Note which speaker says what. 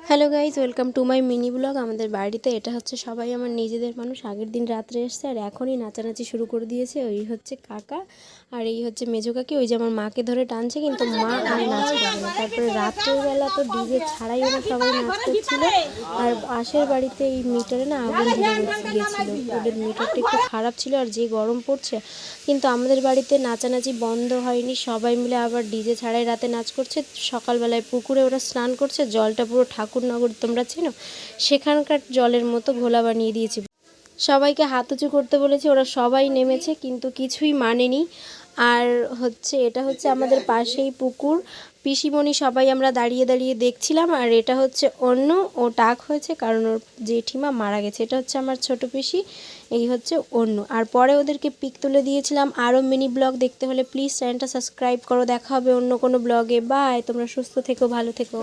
Speaker 1: Hello guys, welcome to my mini blog. আমাদের বাড়িতে এটা হচ্ছে সবাই আমার নিজেদের মানুষ। আগের দিন রাত্রে এসছে আর এখনই নাচানাচি শুরু করে দিয়েছে। ওই হচ্ছে কাকা আর এই হচ্ছে মেজো কাকি। ওই যে আমার মাকে ধরে টানছে, কিন্তু মা আর নাচ করবে না। তারপরে রাত্রের বেলা তো ডিজে ছাড়াই ওরা সবাই নাচ করছিল। আর পাশের বাড়িতে এই মিটারে না আগুন ধরে গিয়েছিল। ওদের মিটারটা একটু খারাপ ছিল আর যে গরম পড়ছে, কিন্তু আমাদের বাড়িতে নাচানাচি বন্ধ হয়নি। সবাই মিলে আবার ডিজে ছাড়াই রাতে নাচ করছে। সকালবেলায় পুকুরে ওরা স্নান করছে। জলটা পুরো ঠাকুরনগর, তোমরা চেনো, সেখানকার জলের মতো ঘোলা বানিয়ে দিয়েছি। সবাইকে হাত উঁচু করতে বলেছি, ওরা সবাই নেমেছে, কিন্তু কিছুই মানেনি। আর হচ্ছে এটা হচ্ছে আমাদের পাশেই পুকুর। পিসিমণি সবাই আমরা দাঁড়িয়ে দাঁড়িয়ে দেখছিলাম। আর এটা হচ্ছে অন্য, ও টাক হয়েছে কারণ ওর জেঠিমা মারা গেছে। এটা হচ্ছে আমার ছোট পিসি, এই হচ্ছে অন্য। আর পরে ওদেরকে পিক তুলে দিয়েছিলাম। আরও মিনি ব্লগ দেখতে হলে প্লিজ চ্যানেলটা সাবস্ক্রাইব করো। দেখা হবে অন্য কোনো ব্লগে। বাই, তোমরা সুস্থ থেকো, ভালো থেকো।